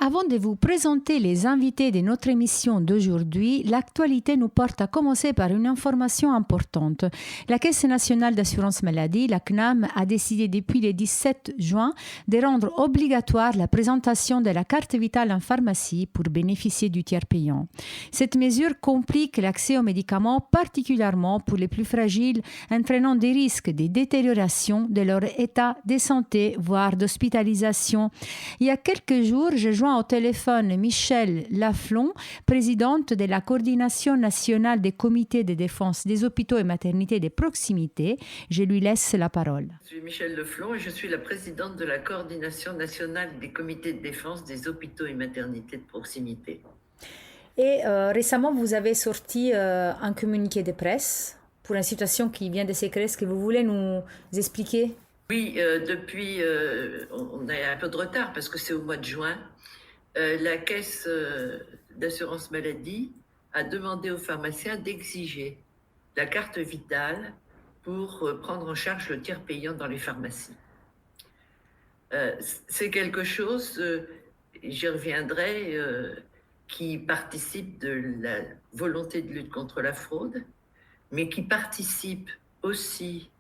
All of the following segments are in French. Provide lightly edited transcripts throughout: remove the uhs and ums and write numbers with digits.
Avant de vous présenter les invités de notre émission d'aujourd'hui, l'actualité nous porte à commencer par une information importante. La Caisse nationale d'assurance maladie, la CNAM, a décidé depuis le 17 juin de rendre obligatoire la présentation de la carte vitale en pharmacie pour bénéficier du tiers payant. Cette mesure complique l'accès aux médicaments, particulièrement pour les plus fragiles, entraînant des risques de détérioration de leur état de santé, voire d'hospitalisation. Il y a quelques jours, je joins au téléphone Michèle Laflon, présidente de la Coordination nationale des comités de défense des hôpitaux et maternités de proximité. Je lui laisse la parole. Je suis Michèle Laflon et je suis la présidente de la Coordination nationale des comités de défense des hôpitaux et maternités de proximité. Et récemment, vous avez sorti un communiqué de presse pour une situation qui vient de se créer. Est-ce que vous voulez nous expliquer ? Oui, depuis, on a un peu de retard parce que c'est au mois de juin. La Caisse d'assurance maladie a demandé aux pharmaciens d'exiger la carte vitale pour prendre en charge le tiers payant dans les pharmacies. C'est quelque chose, j'y reviendrai, qui participe de la volonté de lutte contre la fraude, mais qui participe aussi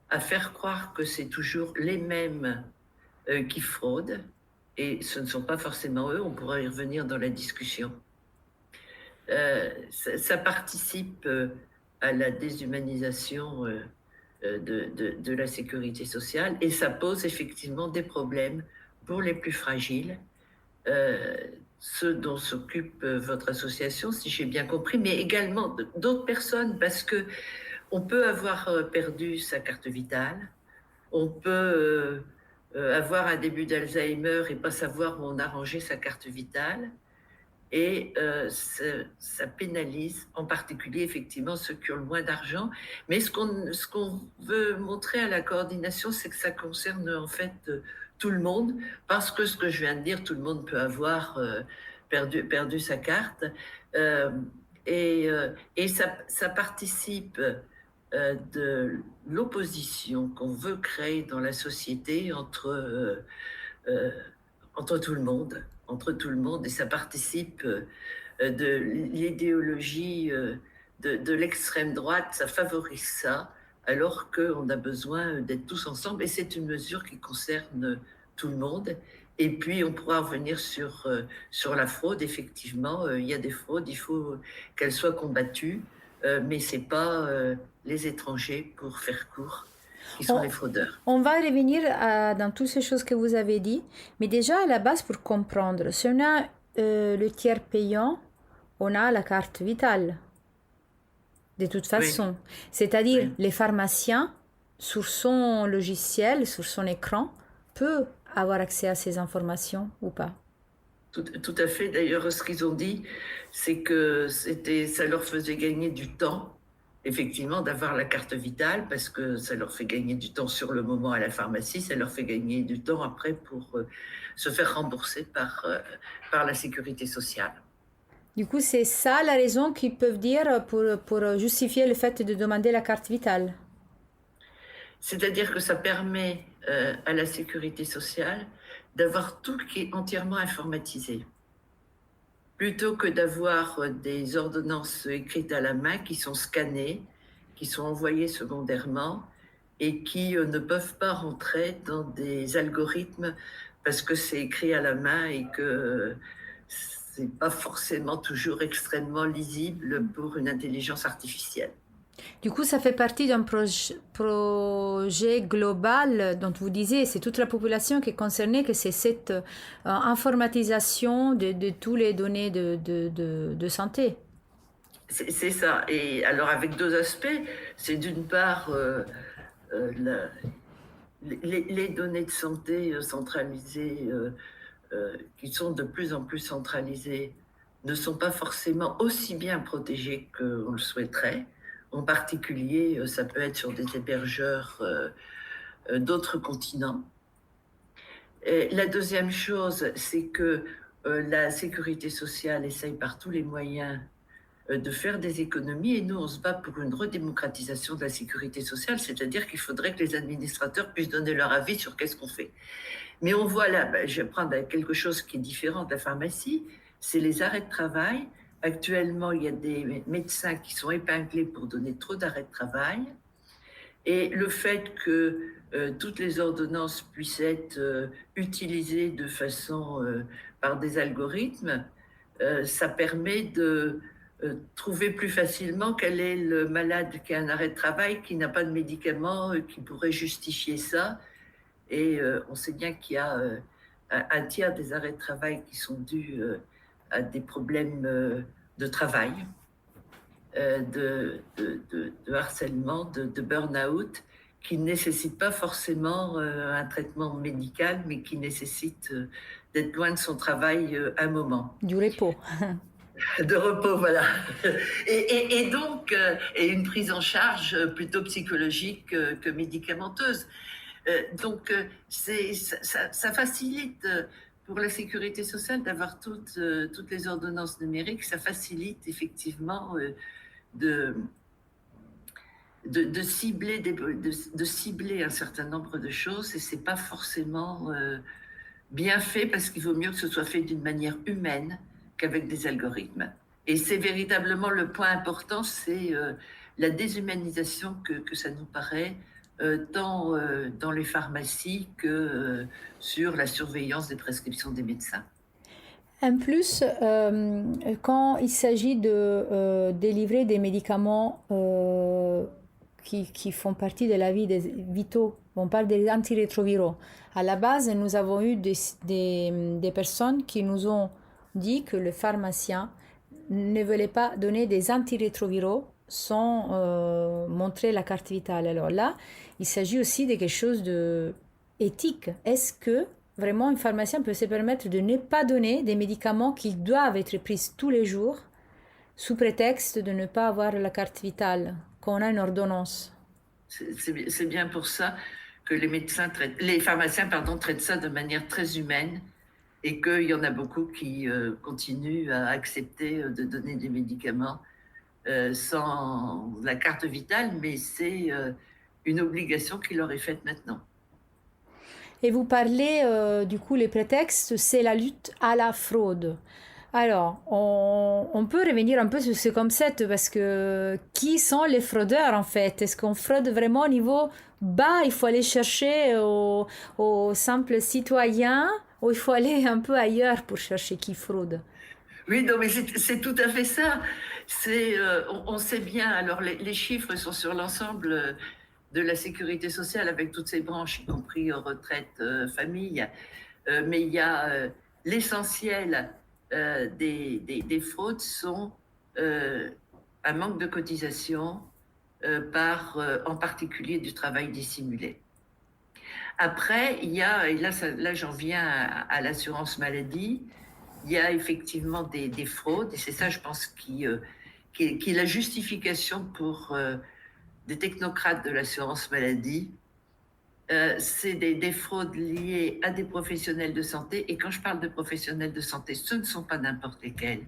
à faire croire que c'est toujours les mêmes qui fraudent, et ce ne sont pas forcément eux, on pourra y revenir dans la discussion. Ça participe à la déshumanisation de la sécurité sociale, et ça pose effectivement des problèmes pour les plus fragiles, ceux dont s'occupe votre association, si j'ai bien compris, mais également d'autres personnes, parce que on peut avoir perdu sa carte vitale, on peut avoir un début d'Alzheimer et pas savoir où on a rangé sa carte vitale, et ça pénalise en particulier effectivement ceux qui ont le moins d'argent. Mais ce qu'on veut montrer à la coordination, c'est que ça concerne en fait tout le monde, parce que ce que je viens de dire, tout le monde peut avoir perdu sa carte, et ça participe de l'opposition qu'on veut créer dans la société entre tout le monde, et ça participe de l'idéologie de l'extrême droite, ça favorise ça, alors qu'on a besoin d'être tous ensemble, et c'est une mesure qui concerne tout le monde. Et puis on pourra revenir sur la fraude. Effectivement, il y a des fraudes, il faut qu'elles soient combattues, mais c'est pas les étrangers, pour faire court, qui sont les fraudeurs. On va revenir dans toutes ces choses que vous avez dit, mais déjà à la base, pour comprendre, si on a le tiers payant, on a la carte vitale, de toute façon. Oui. C'est-à-dire, les pharmaciens, sur son logiciel, sur son écran, peuvent avoir accès à ces informations ou pas. Tout à fait. D'ailleurs, ce qu'ils ont dit, c'est que ça leur faisait gagner du temps, effectivement, d'avoir la carte vitale, parce que ça leur fait gagner du temps sur le moment à la pharmacie, ça leur fait gagner du temps après pour se faire rembourser par la sécurité sociale. Du coup, c'est ça la raison qu'ils peuvent dire pour justifier le fait de demander la carte vitale. C'est-à-dire que ça permet à la sécurité sociale d'avoir tout qui est entièrement informatisé, plutôt que d'avoir des ordonnances écrites à la main qui sont scannées, qui sont envoyées secondairement et qui ne peuvent pas rentrer dans des algorithmes parce que c'est écrit à la main et que c'est pas forcément toujours extrêmement lisible pour une intelligence artificielle. Du coup, ça fait partie d'un projet global dont vous disiez, c'est toute la population qui est concernée, que c'est cette informatisation de toutes les données de santé. C'est ça. Et alors, avec deux aspects, c'est d'une part les données de santé centralisées, qui sont de plus en plus centralisées, ne sont pas forcément aussi bien protégées qu'on le souhaiterait. En particulier, ça peut être sur des hébergeurs d'autres continents. Et la deuxième chose, c'est que la sécurité sociale essaye par tous les moyens de faire des économies, et nous, on se bat pour une redémocratisation de la sécurité sociale, c'est-à-dire qu'il faudrait que les administrateurs puissent donner leur avis sur qu'est-ce qu'on fait. Mais on voit là, je vais prendre quelque chose qui est différent de la pharmacie, c'est les arrêts de travail. Actuellement, il y a des médecins qui sont épinglés pour donner trop d'arrêts de travail. Et le fait que toutes les ordonnances puissent être utilisées de façon par des algorithmes, ça permet de trouver plus facilement quel est le malade qui a un arrêt de travail, qui n'a pas de médicaments, qui pourrait justifier ça. Et on sait bien qu'il y a un tiers des arrêts de travail qui sont dus à des problèmes de travail, de harcèlement, de burn-out, qui ne nécessitent pas forcément un traitement médical, mais qui nécessitent d'être loin de son travail un moment. Du repos. De repos, voilà. Et donc, et une prise en charge plutôt psychologique que médicamenteuse. Donc, ça facilite pour la sécurité sociale d'avoir toutes les ordonnances numériques. Ça facilite effectivement de cibler de cibler un certain nombre de choses, et c'est pas forcément bien fait, parce qu'il vaut mieux que ce soit fait d'une manière humaine qu'avec des algorithmes. Et c'est véritablement le point important, c'est la déshumanisation que ça nous paraît, tant dans les pharmacies que sur la surveillance des prescriptions des médecins. En plus, quand il s'agit de délivrer des médicaments qui font partie de la vie des vitaux, on parle des antirétroviraux. À la base, nous avons eu des personnes qui nous ont dit que le pharmacien ne voulait pas donner des antirétroviraux sans montrer la carte vitale. Alors là, il s'agit aussi de quelque chose d'éthique. Est-ce que vraiment un pharmacien peut se permettre de ne pas donner des médicaments qui doivent être pris tous les jours sous prétexte de ne pas avoir la carte vitale, qu'on a une ordonnance? C'est bien pour ça que les pharmaciens traitent ça de manière très humaine, et qu'il y en a beaucoup qui continuent à accepter de donner des médicaments sans la carte vitale, mais c'est une obligation qui leur est faite maintenant. Et vous parlez, du coup, les prétextes, c'est la lutte à la fraude. Alors, on peut revenir un peu sur ce concept, parce que qui sont les fraudeurs en fait? Est-ce qu'on fraude vraiment au niveau bas? Il faut aller chercher aux simples citoyens, ou il faut aller un peu ailleurs pour chercher qui fraude? Oui, non, mais c'est tout à fait ça. On sait bien, alors les chiffres sont sur l'ensemble de la sécurité sociale, avec toutes ses branches, y compris retraite, famille, mais il y a l'essentiel des fraudes sont un manque de cotisation en particulier du travail dissimulé. Après, il y a, et là j'en viens à l'assurance maladie, il y a effectivement des fraudes, et c'est ça, je pense, qui est la justification pour des technocrates de l'assurance maladie. C'est des fraudes liées à des professionnels de santé. Et quand je parle de professionnels de santé, ce ne sont pas n'importe lesquels.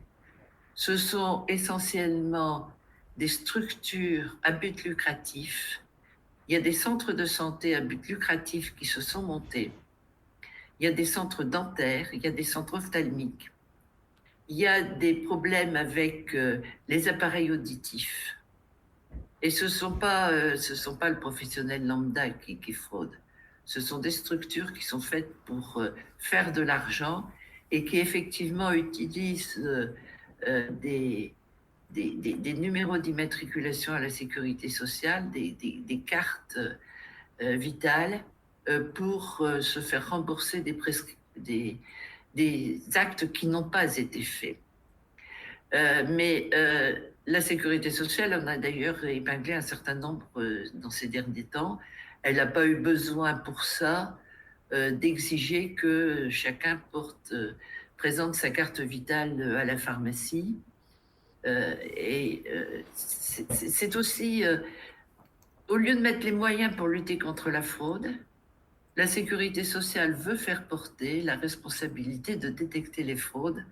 Ce sont essentiellement des structures à but lucratif. Il y a des centres de santé à but lucratif qui se sont montés. Il y a des centres dentaires, il y a des centres ophtalmiques. Il y a des problèmes avec les appareils auditifs. Et ce ne sont pas le professionnel lambda qui fraude. Ce sont des structures qui sont faites pour faire de l'argent, et qui effectivement utilisent des numéros d'immatriculation à la sécurité sociale, des cartes vitales, pour se faire rembourser des actes qui n'ont pas été faits. Mais la sécurité sociale en a d'ailleurs épinglé un certain nombre dans ces derniers temps. Elle n'a pas eu besoin pour ça d'exiger que chacun présente sa carte vitale à la pharmacie. C'est aussi, au lieu de mettre les moyens pour lutter contre la fraude, la sécurité sociale veut faire porter la responsabilité de détecter les fraudes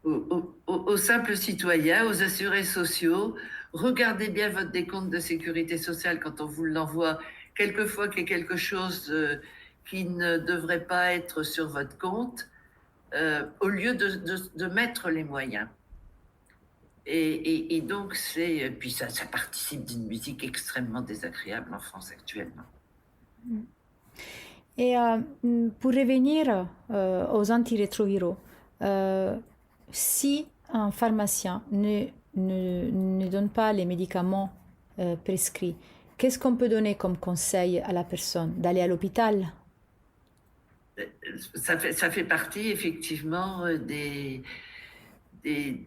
aux simples citoyens, aux assurés sociaux. Regardez bien votre décompte de sécurité sociale quand on vous l'envoie. Quelquefois qu'il y a quelque chose qui ne devrait pas être sur votre compte, au lieu de mettre les moyens. Et donc, puis ça participe d'une musique extrêmement désagréable en France actuellement. Et pour revenir aux antirétroviraux, si un pharmacien ne donne pas les médicaments prescrits, qu'est-ce qu'on peut donner comme conseil à la personne? D'aller à l'hôpital? Ça fait partie effectivement des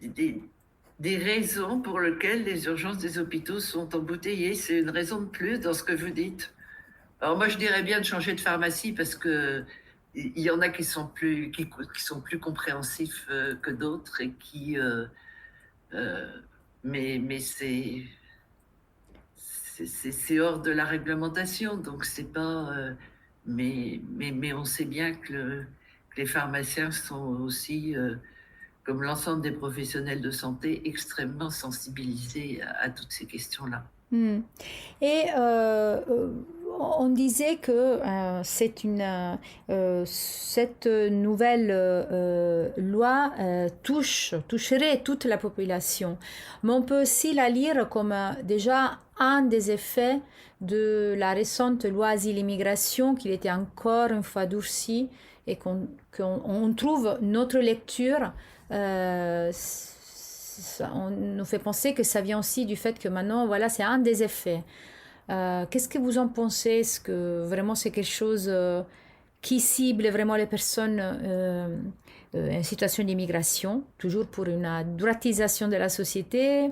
raisons pour lesquelles les urgences des hôpitaux sont embouteillées. C'est une raison de plus dans ce que vous dites. Alors moi, je dirais bien de changer de pharmacie parce que il y en a qui sont plus compréhensifs que d'autres et mais c'est hors de la réglementation, donc c'est pas. Mais on sait bien que les pharmaciens sont aussi, comme l'ensemble des professionnels de santé, extrêmement sensibilisés à toutes ces questions-là. Et on disait que cette nouvelle loi toucherait toute la population. Mais on peut aussi la lire comme déjà un des effets de la récente loi Asile-Immigration, qu'il était encore une fois durcie et qu'on trouve notre lecture. On nous fait penser que ça vient aussi du fait que maintenant, voilà, c'est un des effets. Qu'est-ce que vous en pensez? Est-ce que vraiment c'est quelque chose qui cible vraiment les personnes en situation d'immigration, toujours pour une droitisation de la société,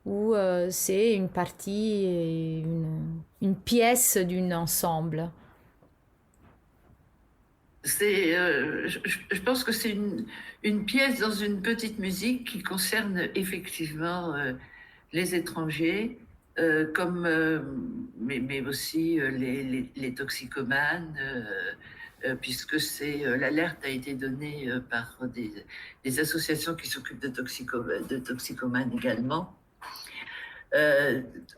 ou c'est une partie, une pièce d'un ensemble? Je pense que c'est une pièce dans une petite musique qui concerne effectivement les étrangers, mais aussi les toxicomanes, puisque l'alerte a été donnée par des associations qui s'occupent de toxicomanes également.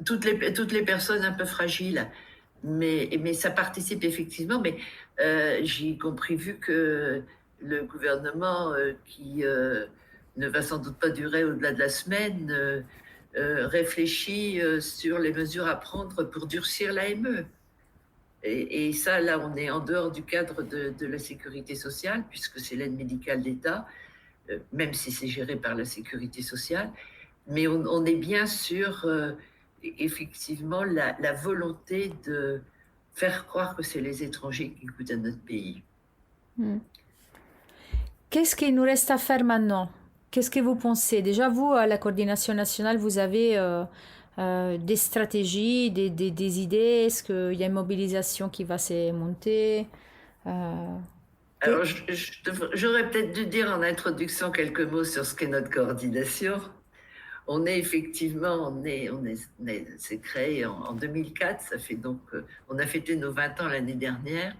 Toutes les personnes un peu fragiles, mais ça participe effectivement. Mais j'ai compris, vu que le gouvernement, qui ne va sans doute pas durer au-delà de la semaine, réfléchit sur les mesures à prendre pour durcir l'AME. Et ça, là, on est en dehors du cadre de la sécurité sociale, puisque c'est l'aide médicale d'État, même si c'est géré par la sécurité sociale. Mais on est bien sur, effectivement, la volonté de faire croire que c'est les étrangers qui coûtent à notre pays. Qu'est-ce qu'il nous reste à faire maintenant? Qu'est-ce que vous pensez? Déjà, vous, à la coordination nationale, vous avez des stratégies, des idées? Est-ce qu'il y a une mobilisation qui va se monter? Alors, j'aurais peut-être dû dire en introduction quelques mots sur ce qu'est notre coordination. On est effectivement, c'est créé en 2004, ça fait donc, on a fêté nos 20 ans l'année dernière,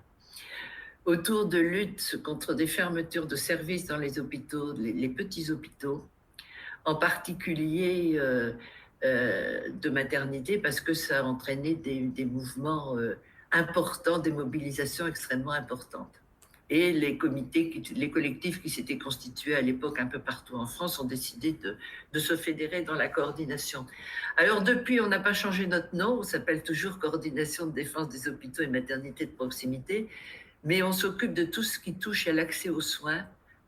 autour de lutte contre des fermetures de services dans les hôpitaux, les petits hôpitaux, en particulier de maternité, parce que ça a entraîné des mouvements importants, des mobilisations extrêmement importantes. Et les collectifs qui s'étaient constitués à l'époque un peu partout en France ont décidé de se fédérer dans la coordination. Alors depuis, on n'a pas changé notre nom, on s'appelle toujours Coordination de défense des hôpitaux et maternités de proximité, mais on s'occupe de tout ce qui touche à l'accès aux soins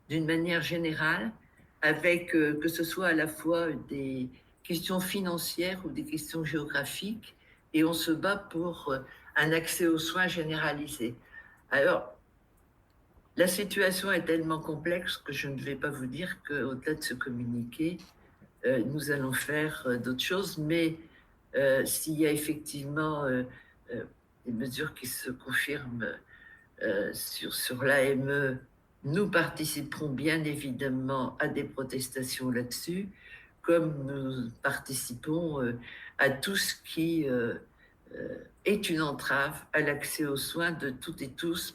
d'une manière générale, avec que ce soit à la fois des questions financières ou des questions géographiques, et on se bat pour un accès aux soins généralisé. Alors, la situation est tellement complexe que je ne vais pas vous dire qu'au-delà de ce communiqué, nous allons faire d'autres choses, mais s'il y a effectivement des mesures qui se confirment sur l'AME, nous participerons bien évidemment à des protestations là-dessus, comme nous participons à tout ce qui est une entrave à l'accès aux soins de toutes et tous.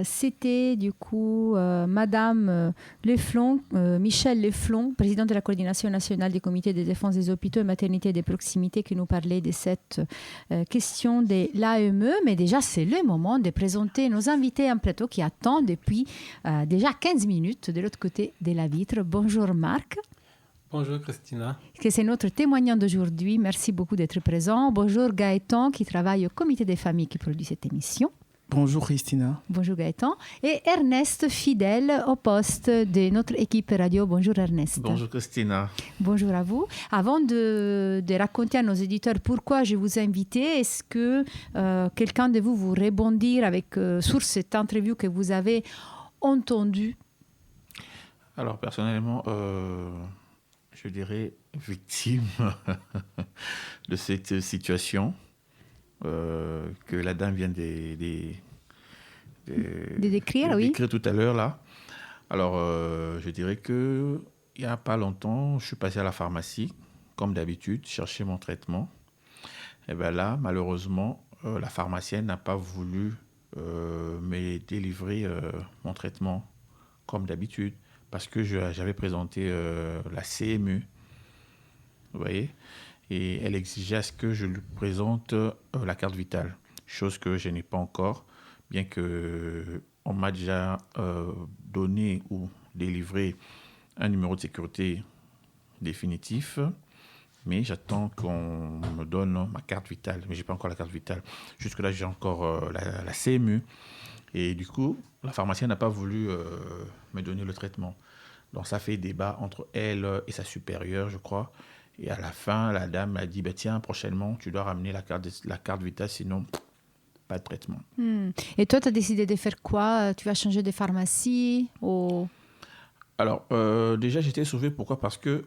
c'était du coup Madame Leflon, Michel Leflon, présidente de la coordination nationale du comité de défense des hôpitaux et maternités de proximité, qui nous parlait de cette question de l'AME. Mais déjà, c'est le moment de présenter nos invités en plateau qui attendent depuis déjà 15 minutes de l'autre côté de la vitre. Bonjour Marc. Bonjour Christina. Que c'est notre témoignant d'aujourd'hui. Merci beaucoup d'être présent. Bonjour Gaëtan qui travaille au comité des familles qui produit cette émission. Bonjour Christina. Bonjour Gaëtan. Et Ernest, fidèle au poste de notre équipe radio. Bonjour Ernest. Bonjour Christina. Bonjour à vous. Avant de raconter à nos éditeurs pourquoi je vous ai invité, est-ce que quelqu'un de vous rebondir sur cette interview que vous avez entendue? Alors personnellement, je dirais victime de cette situation. Que la dame vient de décrire, oui. Décrire tout à l'heure là. Alors, je dirais que il y a pas longtemps, je suis passé à la pharmacie, comme d'habitude, chercher mon traitement. Et bien là, malheureusement, la pharmacienne n'a pas voulu me délivrer mon traitement comme d'habitude, parce que j'avais présenté la CMU. Vous voyez ? Et elle exigeait à ce que je lui présente la carte vitale, chose que je n'ai pas encore, bien qu'on m'a déjà donné ou délivré un numéro de sécurité définitif, mais j'attends qu'on me donne ma carte vitale, mais je n'ai pas encore la carte vitale. Jusque-là, j'ai encore la CMU. Et du coup, la pharmacienne n'a pas voulu me donner le traitement. Donc ça fait débat entre elle et sa supérieure, je crois. Et à la fin, la dame m'a dit, tiens, prochainement, tu dois ramener la carte vitale, sinon, pas de traitement. Et toi, tu as décidé de faire quoi? Tu vas changer de pharmacie ou... Alors, déjà, j'étais sauvé. Pourquoi? Parce que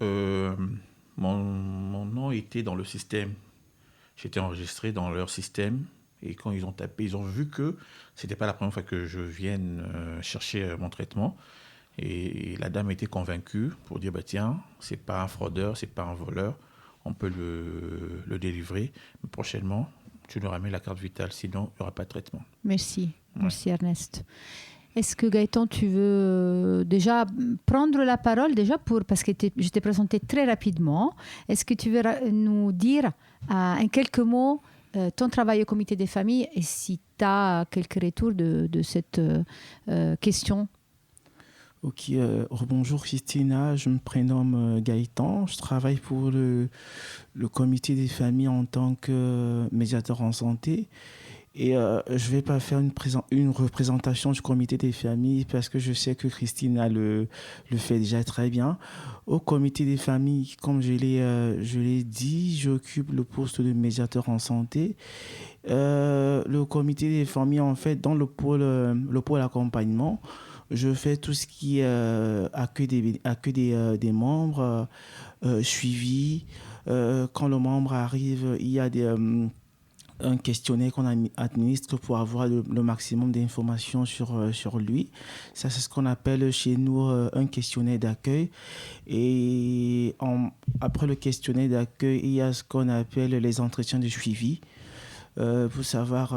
mon nom était dans le système. J'étais enregistré dans leur système. Et quand ils ont tapé, ils ont vu que ce n'était pas la première fois que je vienne chercher mon traitement. Et la dame était convaincue pour dire, tiens, c'est pas un fraudeur, c'est pas un voleur, on peut le délivrer. Mais prochainement, tu nous ramènes la carte vitale, sinon il n'y aura pas de traitement. Merci, merci Ernest. Est-ce que Gaëtan, tu veux déjà prendre la parole parce que je t'ai présenté très rapidement. Est-ce que tu veux nous dire en quelques mots ton travail au comité des familles et si tu as quelques retours de cette question? Ok, bonjour Christina, je me prénomme Gaëtan, je travaille pour le comité des familles en tant que médiateur en santé et je ne vais pas faire une représentation du comité des familles parce que je sais que Christina le fait déjà très bien. Au comité des familles, comme je l'ai dit, j'occupe le poste de médiateur en santé. Le comité des familles, en fait, dans le pôle accompagnement, je fais tout ce qui est accueil des membres, suivi. Quand le membre arrive, il y a un questionnaire qu'on administre pour avoir le maximum d'informations sur lui. Ça, c'est ce qu'on appelle chez nous un questionnaire d'accueil. Et après le questionnaire d'accueil, il y a ce qu'on appelle les entretiens de suivi. Pour savoir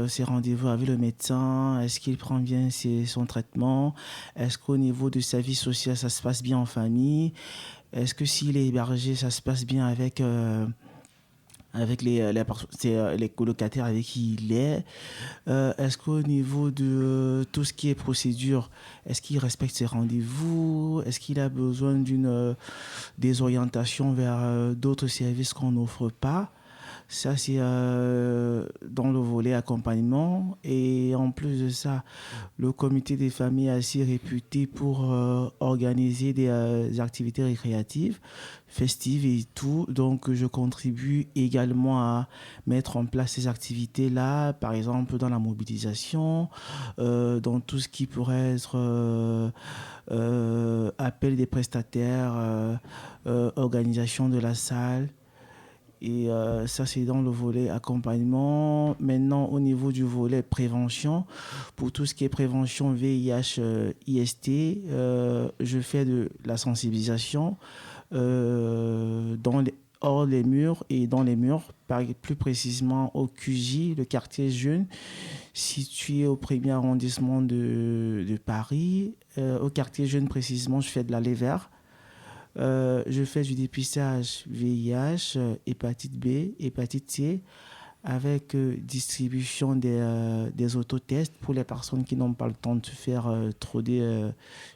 ses rendez-vous avec le médecin, est-ce qu'il prend bien son traitement, est-ce qu'au niveau de sa vie sociale, ça se passe bien en famille, est-ce que s'il est hébergé, ça se passe bien avec les colocataires avec qui il est, est-ce qu'au niveau de tout ce qui est procédure, est-ce qu'il respecte ses rendez-vous, est-ce qu'il a besoin des orientations vers d'autres services qu'on n'offre pas. Ça, c'est dans le volet accompagnement. Et en plus de ça, le comité des familles est assez réputé pour organiser des activités récréatives, festives et tout. Donc, je contribue également à mettre en place ces activités-là, par exemple dans la mobilisation, dans tout ce qui pourrait être appel des prestataires, organisation de la salle. Et ça, c'est dans le volet accompagnement. Maintenant, au niveau du volet prévention, pour tout ce qui est prévention VIH, IST, je fais de la sensibilisation hors les murs et dans les murs, plus précisément au QJ, le quartier jeune, situé au premier arrondissement de Paris. Au quartier jeune précisément, je fais de l'aller vert. Je fais du dépistage VIH, hépatite B, hépatite C, avec distribution des autotests pour les personnes qui n'ont pas le temps de faire trop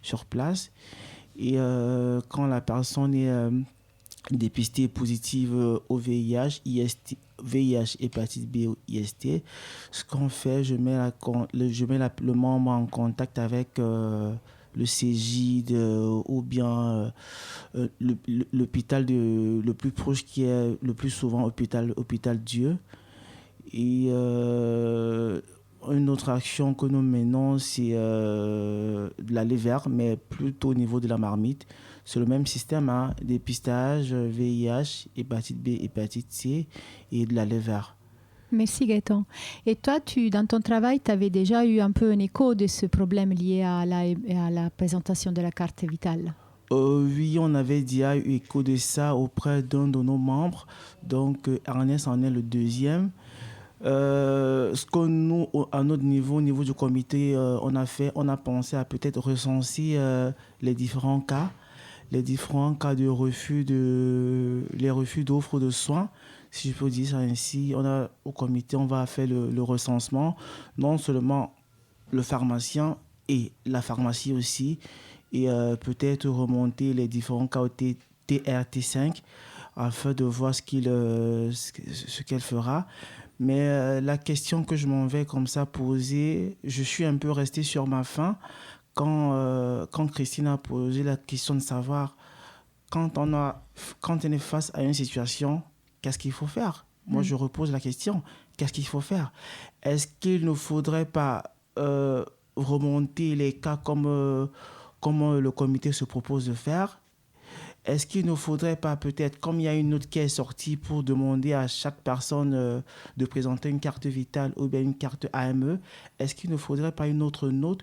sur place. Et quand la personne est dépistée positive au VIH, VIH, hépatite B ou IST, ce qu'on fait, je mets le membre en contact avec le CJ ou bien l'hôpital le plus proche qui est le plus souvent hôpital Dieu. Et une autre action que nous menons, c'est de l'aller vert, mais plutôt au niveau de la marmite. C'est le même système, hein, dépistage, VIH, hépatite B, hépatite C et de l'aller vert. Merci Gaëtan. Et toi, dans ton travail, tu avais déjà eu un peu un écho de ce problème lié à la présentation de la carte vitale? Oui, on avait déjà eu écho de ça auprès d'un de nos membres. Donc, Ernest en est le deuxième. Ce que nous, à notre niveau, au niveau du comité, on a pensé à peut-être recenser les différents cas de refus les refus d'offres de soins, si je peux dire ça ainsi. Au comité, on va faire le recensement, non seulement le pharmacien et la pharmacie aussi, et peut-être remonter les différents cas au TRT5 afin de voir ce qu'elle fera. Mais la question que je m'en vais comme ça poser, je suis un peu resté sur ma faim quand Christine a posé la question de savoir quand on est face à une situation, qu'est-ce qu'il faut faire? Moi, je repose la question, qu'est-ce qu'il faut faire? Est-ce qu'il ne faudrait pas remonter les cas comme le comité se propose de faire? Est-ce qu'il ne faudrait pas peut-être, comme il y a une note qui est sortie pour demander à chaque personne de présenter une carte vitale ou bien une carte AME, est-ce qu'il ne faudrait pas une autre note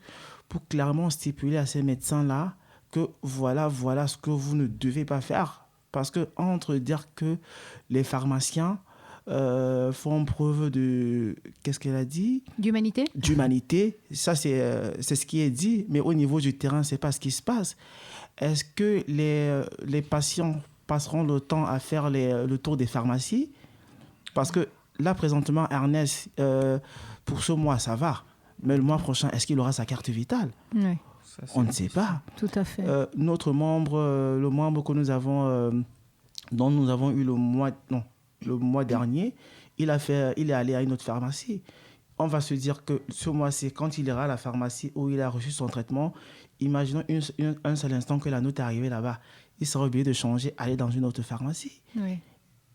pour clairement stipuler à ces médecins-là que voilà ce que vous ne devez pas faire? Parce que entre dire que les pharmaciens font preuve de... Qu'est-ce qu'elle a dit? D'humanité. D'humanité. Ça, c'est ce qui est dit. Mais au niveau du terrain, ce n'est pas ce qui se passe. Est-ce que les patients passeront le temps à faire le tour des pharmacies? Parce que là, présentement, Ernest, pour ce mois, ça va. Mais le mois prochain, est-ce qu'il aura sa carte vitale? Oui. On ne sait pas. Tout à fait. Notre membre, le membre que nous avons, dont nous avons eu le mois dernier, il est allé à une autre pharmacie. On va se dire que ce mois-ci, quand il ira à la pharmacie où il a reçu son traitement, imaginons un seul instant que la note est arrivée là-bas. Il sera obligé de changer, aller dans une autre pharmacie. Oui.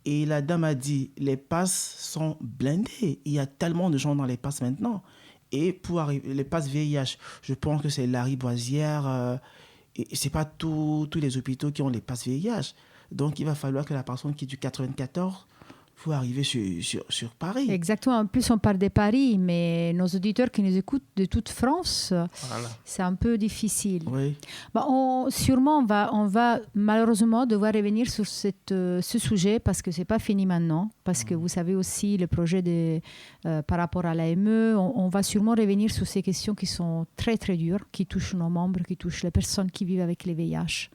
Et la dame a dit, les passes sont blindées. Il y a tellement de gens dans les passes maintenant. Et pour arriver, les passes VIH, je pense que c'est Lariboisière. Et ce n'est pas tous les hôpitaux qui ont les passes VIH. Donc, il va falloir que la personne qui est du 94 pour arriver sur Paris. Exactement. En plus, on parle de Paris, mais nos auditeurs qui nous écoutent de toute France, Voilà. c'est un peu difficile. Oui. Sûrement, on va malheureusement devoir revenir sur ce sujet parce que ce n'est pas fini maintenant. Parce que vous savez aussi, le projet par rapport à l'AME, on va sûrement revenir sur ces questions qui sont très, très dures, qui touchent nos membres, qui touchent les personnes qui vivent avec les VIH.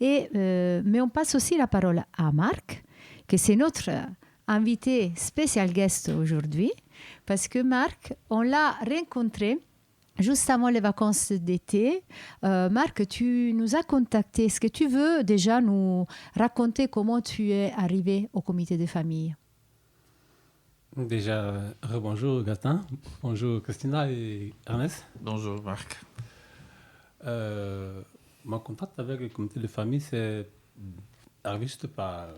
Mais on passe aussi la parole à Marc, que c'est notre invité spécial guest aujourd'hui, parce que Marc, on l'a rencontré juste avant les vacances d'été. Marc, tu nous as contacté. Est-ce que tu veux déjà nous raconter comment tu es arrivé au comité de famille? Déjà, rebonjour Gaston, bonjour Christina et Ernest. Bonjour Marc. Mon contact avec le comité de famille, c'est arrivé juste pas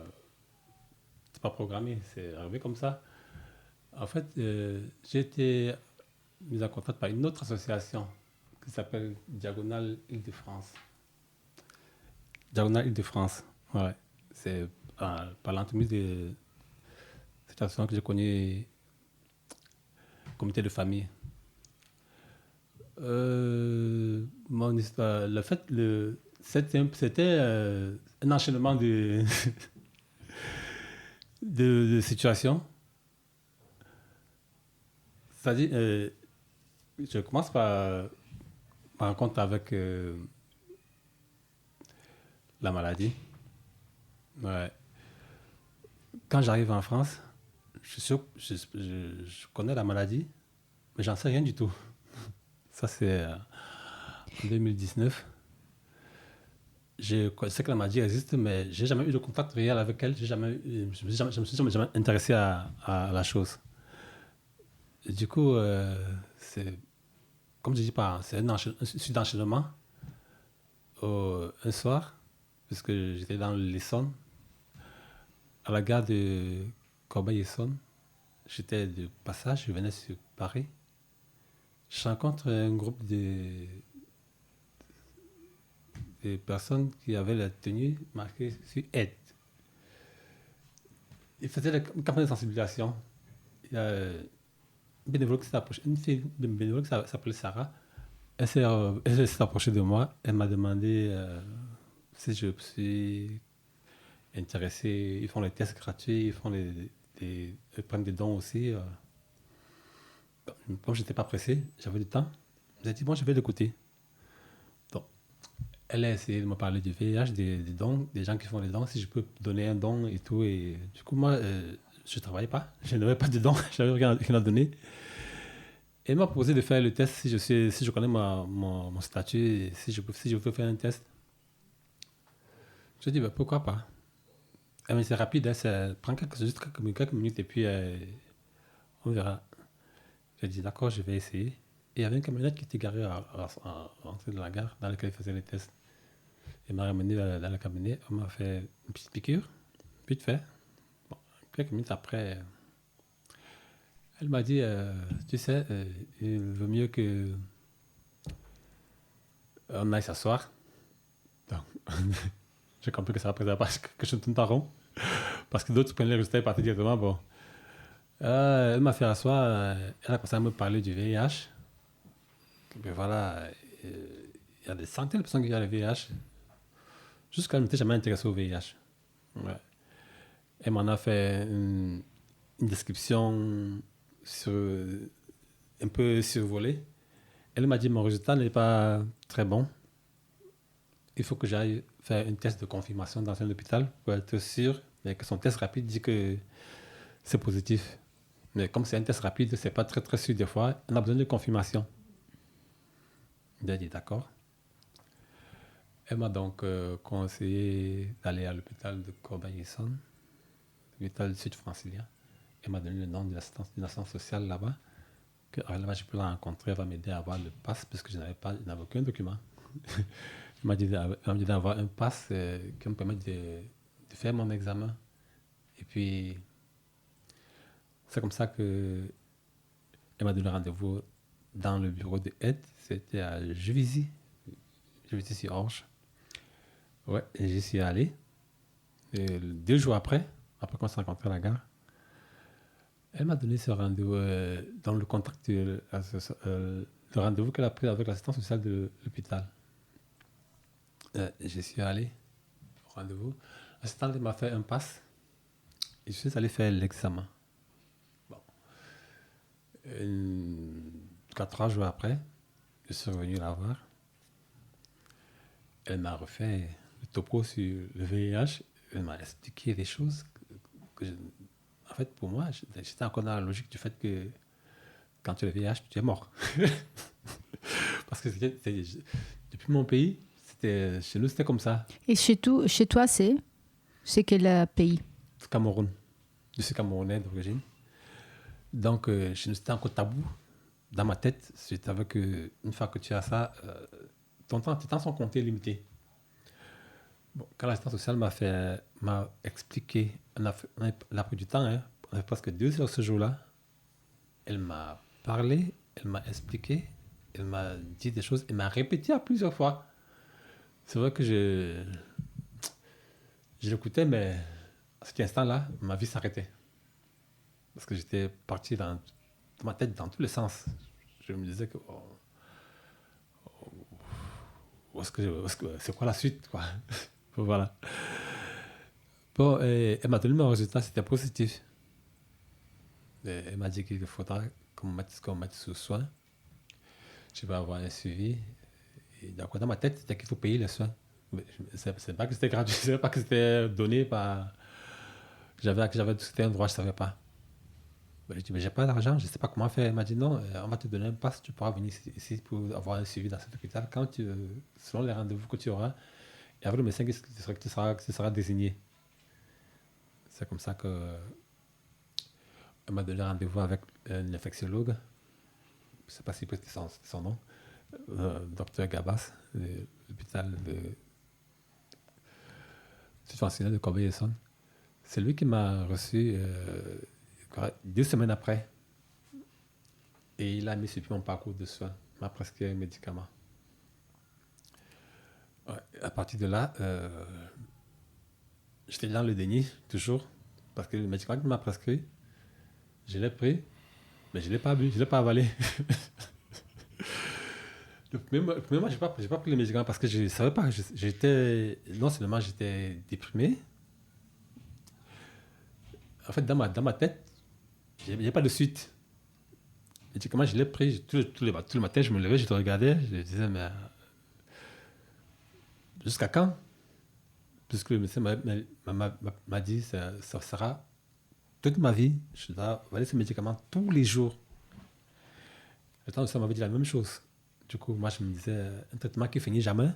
programmé, c'est arrivé comme ça. En fait, j'ai été mis en contact par une autre association qui s'appelle Diagonale Île-de-France. Diagonale Île-de-France, ouais. C'est par l'entremise de cette association que je connais, comité de famille. Mon histoire, le fait, c'était un enchaînement de de situation. C'est-à-dire, je commence par ma rencontre avec la maladie. Ouais. Quand j'arrive en France, je connais la maladie, mais j'en sais rien du tout. Ça, c'est en 2019. Je sais que la maladie existe, mais je n'ai jamais eu de contact réel avec elle. Je me suis jamais intéressé à la chose. Et du coup, c'est, comme je dis, c'est un suite d'enchaînement. Un soir, puisque j'étais dans l'Essonne, à la gare de Corbeil-Essonne, j'étais de passage, je venais sur Paris. Je rencontre un groupe de personnes qui avaient la tenue marquée sur aide. Ils faisaient une campagne de sensibilisation. Il y a une fille bénévole qui s'appelait Sarah. Elle s'est approchée de moi. Elle m'a demandé si je suis intéressé. Ils font les tests gratuits, ils prennent des dons aussi. Comme je n'étais pas pressé, j'avais du temps. J'ai dit, bon, je vais l'écouter. Donc, elle a essayé de me parler du VIH, des dons, des gens qui font des dons, si je peux donner un don et tout. Et du coup, moi, je ne travaillais pas. Je n'avais pas de dons, je n'avais rien à donner. Elle m'a proposé de faire le test si je connais mon statut, si je peux faire un test. Je dis, pourquoi pas. Elle m'a dit, c'est rapide, hein, ça prend juste quelques minutes et puis on verra. J'ai dit, d'accord, je vais essayer. Et il y avait une camionnette qui était garée à l'entrée de la gare dans laquelle elle faisait les tests. Elle m'a ramené dans la camionnette, on m'a fait une petite piqûre, vite fait. Bon, quelques minutes après, elle m'a dit, tu sais, il vaut mieux que on aille s'asseoir. Donc, j'ai compris que ça représentait pas que je ne tourne pas rond. Parce que d'autres prenaient les résultats et partaient directement. Bon. Elle m'a fait asseoir, elle a commencé à me parler du VIH. Et voilà, il y a des centaines de personnes qui ont le VIH. Jusqu'à elle ne m'était jamais intéressée au VIH. Ouais. Elle m'en a fait une description un peu survolée. Elle m'a dit, mon résultat n'est pas très bon. Il faut que j'aille faire un test de confirmation dans un hôpital pour être sûr que son test rapide dit que c'est positif. Mais comme c'est un test rapide, c'est pas très très sûr des fois, on a besoin de confirmation. J'ai dit d'accord. Elle m'a donc conseillé d'aller à l'hôpital de Corbeil-Essonne, l'hôpital sud-francilien. Elle m'a donné le nom de l'assistance sociale là-bas. Là-bas, je peux la rencontrer, elle va m'aider à avoir le pass parce que je n'avais aucun document. Elle m'a dit d'avoir un pass qui me permet de faire mon examen. Et puis, c'est comme ça que elle m'a donné rendez-vous dans le bureau de aide. C'était à Juvisy sur Orge. Ouais, et j'y suis allé. Et 2 jours après qu'on s'est rencontré à la gare, elle m'a donné ce rendez-vous dans le contact, le rendez-vous qu'elle a pris avec l'assistance sociale de l'hôpital. Je suis allé au rendez-vous. L'assistante m'a fait un pass et je suis allé faire l'examen. Bon. 3 jours après, je suis revenu la voir. Elle m'a refait le topo sur le VIH. Elle m'a expliqué des choses en fait, pour moi, j'étais encore dans la logique du fait que quand tu as le VIH, tu es mort. Parce que depuis mon pays, chez nous, c'était comme ça. Et chez toi, c'est quel pays? Cameroun. Je suis camerounais d'origine. Donc, chez nous, c'était encore tabou. Dans ma tête, c'est avec une fois que tu as ça, tes temps sont comptés, limités. Bon, quand l'assistante sociale m'a expliqué, on a pris du temps, hein, on a fait presque 2 heures ce jour-là. Elle m'a parlé, elle m'a expliqué, elle m'a dit des choses, elle m'a répété à plusieurs fois. C'est vrai que je l'écoutais, mais à cet instant-là, ma vie s'arrêtait. Parce que j'étais parti dans ma tête dans tous les sens. Je me disais que c'est quoi la suite, quoi. Voilà. Bon, elle m'a donné mon résultat, c'était positif. Elle m'a dit qu'il faudra qu'on mette sous soin. Je vais avoir un suivi. Et donc, dans ma tête, c'était qu'il faut payer les soins. Mais c'est pas que c'était gratuit, c'est pas que c'était donné par. C'était un droit, je ne savais pas. J'ai dit, mais j'ai pas d'argent, je ne sais pas comment faire. Elle m'a dit, non, on va te donner un pass, tu pourras venir ici pour avoir un suivi dans cet hôpital selon les rendez-vous que tu auras. Et avec le médecin qui sera désigné. C'est comme ça qu'elle m'a donné rendez-vous avec un infectiologue. Je ne sais pas si c'est son nom. Docteur Gabas, de l'hôpital de subventionnel de Corbeil-Essonnes. C'est lui qui m'a reçu 2 semaines après. Et il a mis sur mon parcours de soins. Il m'a prescrit un médicament. Ouais, à partir de là, j'étais dans le déni, toujours. Parce que le médicament qu'il m'a prescrit, je l'ai pris, mais je ne l'ai pas bu, je ne l'ai pas avalé. Le premier mois, je n'ai pas pris le médicament parce que je ne savais pas. Non seulement j'étais déprimé, en fait, dans ma tête, il n'y a pas de suite. Le médicament, je l'ai pris, tout le matin, je me levais, je te regardais, je disais, mais jusqu'à quand? Puisque le médecin m'a dit, ça sera toute ma vie, je dois avaler ce médicament tous les jours. Le temps de ça m'avait dit la même chose. Du coup, moi, je me disais, un traitement qui finit jamais,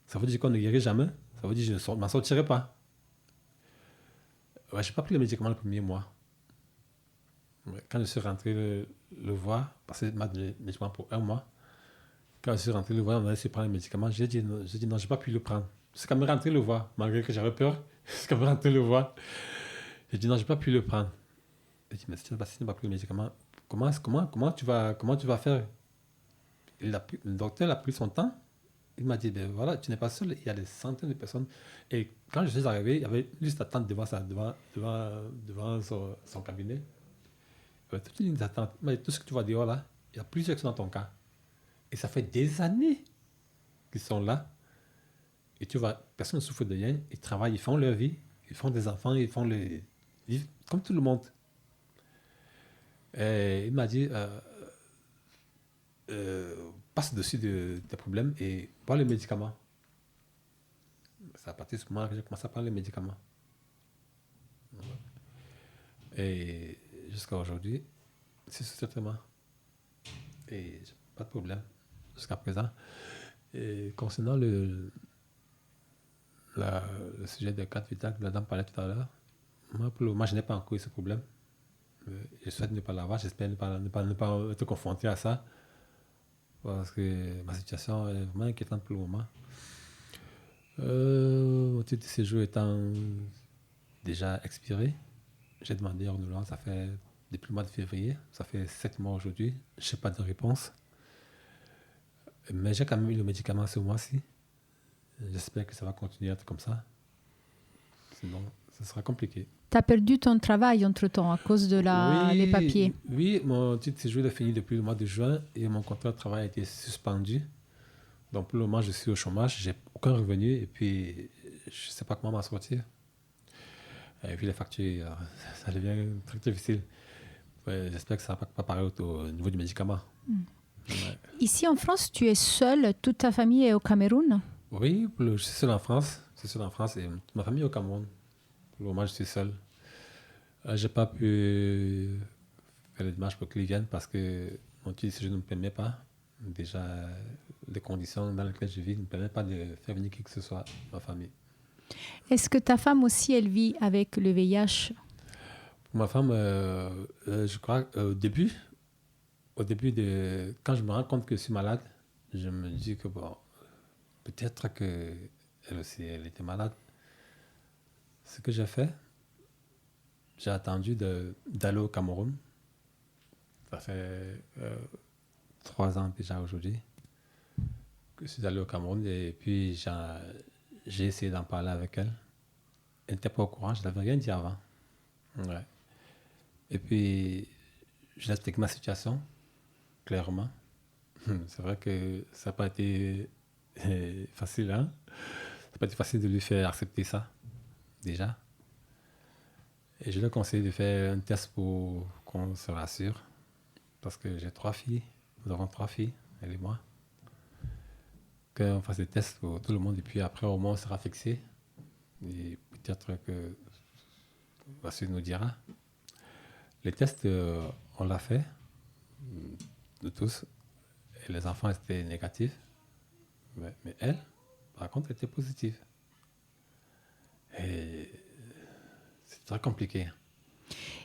ça veut dire qu'on ne guérit jamais, ça veut dire que je ne m'en sortirai pas. Ouais, je n'ai pas pris le médicament le premier mois. Quand je suis rentré le voir, parce que j'ai le médicament pour 1 mois, quand je suis rentré le voir, on a laissé prendre le médicament, j'ai dit non, je n'ai pas pu le prendre. C'est quand même rentré le voir, malgré que j'avais peur, c'est quand même rentré le voir. J'ai dit non, je n'ai pas pu le prendre. J'ai dit, mais si tu n'as pas pris le médicament, comment tu vas faire? Le docteur a pris son temps. Il m'a dit, ben voilà, tu n'es pas seul, il y a des centaines de personnes. Et quand je suis arrivé, il y avait juste attente devant son cabinet. Il y avait toute une liste d'attente. Mais tout ce que tu vois dehors là, il y a plusieurs qui sont dans ton cas. Et ça fait des années qu'ils sont là. Et tu vois, personne ne souffre de rien. Ils travaillent, ils font leur vie, ils font des enfants, ils vivent comme tout le monde. Et il m'a dit, passe dessus des problèmes et prends les médicaments. C'est à partir de ce moment-là que j'ai commencé à prendre les médicaments. Et jusqu'à aujourd'hui, c'est ce traitement. Et j'ai pas de problème jusqu'à présent. Et concernant le sujet des cartes vitales que la dame parlait tout à l'heure, moi, pour le moment, je n'ai pas encore eu ce problème. Je souhaite ne pas l'avoir, j'espère ne pas être confronté à ça. Parce que ma situation est vraiment inquiétante pour le moment. Mon titre de séjour étant déjà expiré, j'ai demandé un renouvellement, ça fait depuis le mois de février, ça fait 7 mois aujourd'hui, je n'ai pas de réponse. Mais j'ai quand même eu le médicament ce mois-ci. J'espère que ça va continuer à être comme ça. Sinon, ça sera compliqué. Tu as perdu ton travail entre-temps à cause de les papiers. Oui, mon titre de séjour est fini depuis le mois de juin et mon contrat de travail a été suspendu. Donc pour le moment, je suis au chômage, j'ai aucun revenu et puis je ne sais pas comment m'en sortir. Et puis les factures, ça devient très difficile. Ouais, j'espère que ça ne va pas pareil au niveau du médicament. Ouais. Ici en France, tu es seul, toute ta famille est au Cameroun? Oui, je suis seul en France. Je suis seul en France et ma famille est au Cameroun. Pour le moment, je suis seul. Je n'ai pas pu faire les démarches pour qu'ils viennent parce que mon titre de séjour ne me permet pas. Déjà, les conditions dans lesquelles je vis ne me permettent pas de faire venir qui que ce soit ma famille. Est-ce que ta femme aussi, elle vit avec le VIH? Pour ma femme, je crois au début quand je me rends compte que je suis malade, je me dis que bon, peut-être qu'elle aussi, elle était malade. Ce que j'ai fait, j'ai attendu d'aller au Cameroun. Ça fait 3 ans déjà aujourd'hui que je suis allé au Cameroun et puis j'ai essayé d'en parler avec elle. Elle n'était pas au courant, je ne l'avais rien dit avant. Ouais. Et puis, je lui ai expliqué ma situation, clairement. C'est vrai que ça n'a pas été facile, hein? Ça n'a pas été facile de lui faire accepter ça, déjà. Et je lui ai conseillé de faire un test pour qu'on se rassure. Parce que j'ai 3 filles. Nous avons 3 filles, elle et moi. Qu'on fasse des tests pour tout le monde. Et puis après, au moins, on sera fixé. Et peut-être que la suite nous dira. Les tests, on l'a fait. De tous. Et les enfants étaient négatifs. Mais elle, par contre, était positive. Et c'est très compliqué.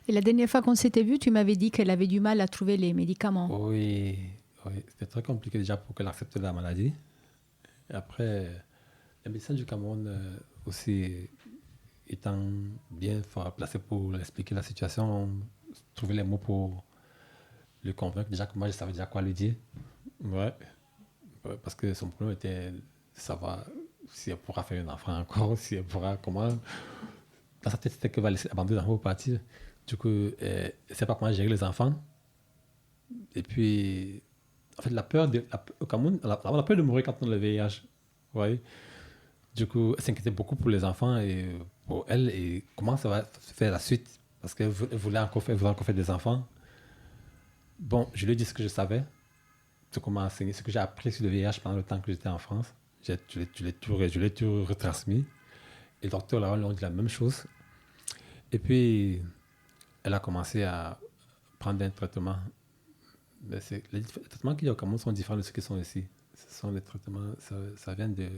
Et la dernière fois qu'on s'était vu, tu m'avais dit qu'elle avait du mal à trouver les médicaments. Oui, c'était très compliqué déjà pour qu'elle accepte la maladie. Et après, les médecins du Cameroun aussi étant bien placés pour expliquer la situation, trouver les mots pour le convaincre. Déjà que moi, je savais déjà quoi lui dire. Ouais, parce que son problème était de savoir si elle pourra faire un enfant encore, si elle pourra comment. Dans sa tête, c'était qu'elle va laisser abandonner l'enfant pour partir. Du coup, elle ne sait pas comment gérer les enfants. Et puis, en fait, au Cameroun, on a peur de mourir quand on a le VIH. Ouais. Du coup, elle s'inquiétait beaucoup pour les enfants et pour elle et comment ça va se faire la suite. Parce qu'elle voulait encore faire des enfants. Bon, je lui ai dit ce que je savais, ce qu'on m'a enseigné, ce que j'ai appris sur le VIH pendant le temps que j'étais en France. Je l'ai tout retransmis. Et le docteur là, on dit la même chose. Et puis, elle a commencé à prendre un traitement. Les traitements qu'il y a au Cameroun sont différents de ceux qui sont ici. Ce sont des traitements, ça vient de,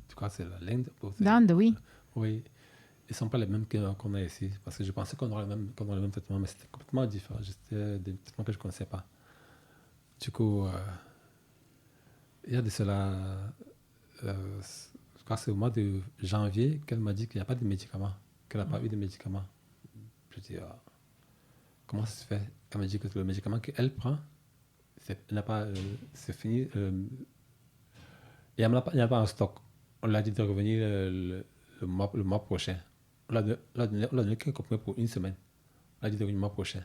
je crois que c'est l'Inde. L'Inde, oui. Oui. Ils ne sont pas les mêmes qu'on a ici. Parce que je pensais qu'on aurait le même traitement, mais c'était complètement différent. C'était des traitements que je ne connaissais pas. Du coup, il y a de cela, je crois que c'est au mois de janvier qu'elle m'a dit qu'il n'y a pas de médicaments, qu'elle n'a pas eu de médicaments. Je dis, comment ça se fait? Elle m'a dit que le médicament qu'elle prend, c'est fini. Il n'y en a pas en stock. On l'a dit de revenir le mois prochain. On l'a donné qu'un comprimé pour une semaine. On l'a dit de revenir le mois prochain.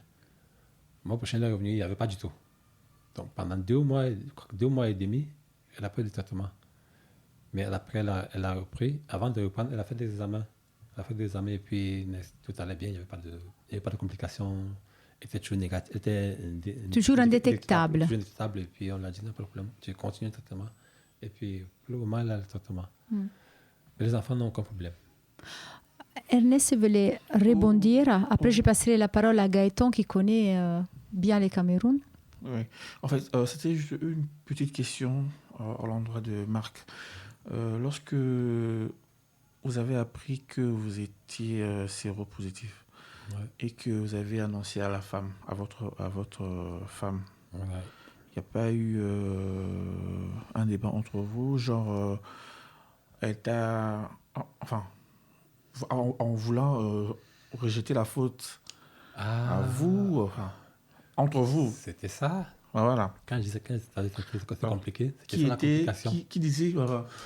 Le mois prochain, elle est revenue, il n'y avait pas du tout. Donc pendant 2 mois, je crois que 2 mois et demi, elle n'a pas eu de traitement. Mais après, elle a repris. Avant de reprendre, elle a fait des examens. Elle a fait des examens et puis tout allait bien. Il n'y avait pas de complications. Elle était toujours négative. Toujours indétectable. Toujours indétectable. Et puis on l'a dit, non, pas de problème. Tu continues le traitement. Et puis pour le moment, elle a le traitement. Mais les enfants n'ont aucun problème. Ernest voulait rebondir. Après, je passerai la parole à Gaëtan qui connaît bien le Cameroun. Oui. En fait, c'était juste une petite question à l'endroit de Marc. Lorsque vous avez appris que vous étiez séropositif et que vous avez annoncé à la femme, à votre femme, il n'y a pas eu un débat entre vous, genre, elle t'a, enfin, en voulant rejeter la faute à vous, enfin, entre vous. C'était ça. Voilà. Quand je disais que c'était compliqué, c'était Qui ça la complication. Qui disait,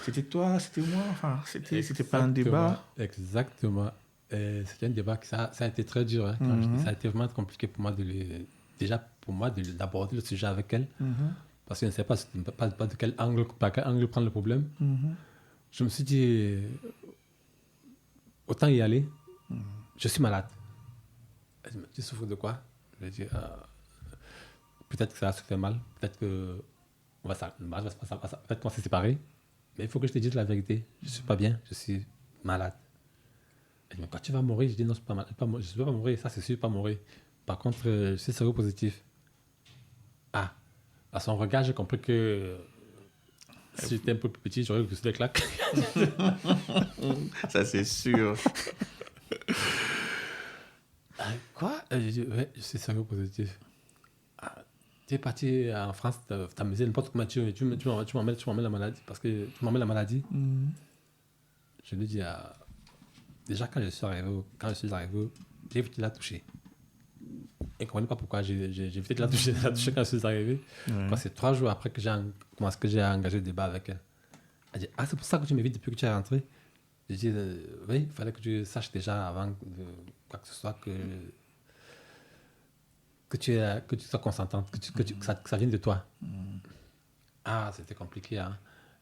c'était toi, c'était moi, enfin, c'était pas un débat. Exactement. C'était un débat qui ça a été très dur. Hein, ça a été vraiment compliqué pour moi d'aborder le sujet avec elle. Parce que je ne sais pas de quel angle prendre le problème. Je me suis dit, autant y aller. Je suis malade. Elle me dit, tu souffres de quoi? Je lui ai dit, peut-être que ça va se faire mal. Peut-être qu'on va se séparer. Mais il faut que je te dise la vérité. Je ne suis pas bien. Je suis malade. Elle dit, mais quand tu vas mourir? Je dis, non, je ne vais pas mourir. Ça, c'est sûr, pas mourir. Par contre, je suis séropositif. Ah. À son regard, j'ai compris que si j'étais un peu plus petit, j'aurais reçu des claques. Ça, c'est sûr. Quoi? J'ai dit, ouais, je suis séropositif. Tu es parti en France t'amuser n'importe comment tu m'emmènes la maladie parce que tu m'emmènes la maladie. Je lui dis déjà quand je suis arrivé j'ai évité de la toucher. Elle ne comprenait pas pourquoi j'ai évité de la toucher quand je suis arrivé. Parce que 3 jours après que j'ai engagé le débat avec elle. Elle dit, c'est pour ça que tu m'évites depuis que tu es rentré. J'ai dit, oui, il fallait que tu saches déjà avant quoi que ce soit que tu sois consentante, que ça vienne de toi. Ah, c'était compliqué. Hein.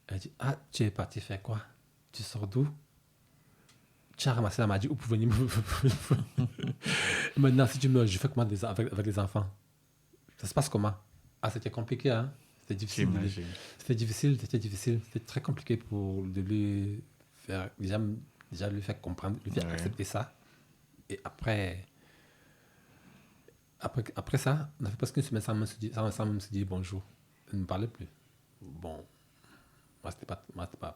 Elle dit, tu es parti faire quoi? Tu sors d'où? tu as ramassé la maladie ou pour venir Maintenant, si tu meurs, je fais comment avec les enfants? Ça se passe comment? Ah, c'était compliqué, hein? C'était difficile. C'était difficile. C'était très compliqué de lui faire, déjà lui faire comprendre, lui faire accepter ça. Et après ça, on a fait presque une semaine sans même se dire bonjour. Il ne me parlait plus. Bon,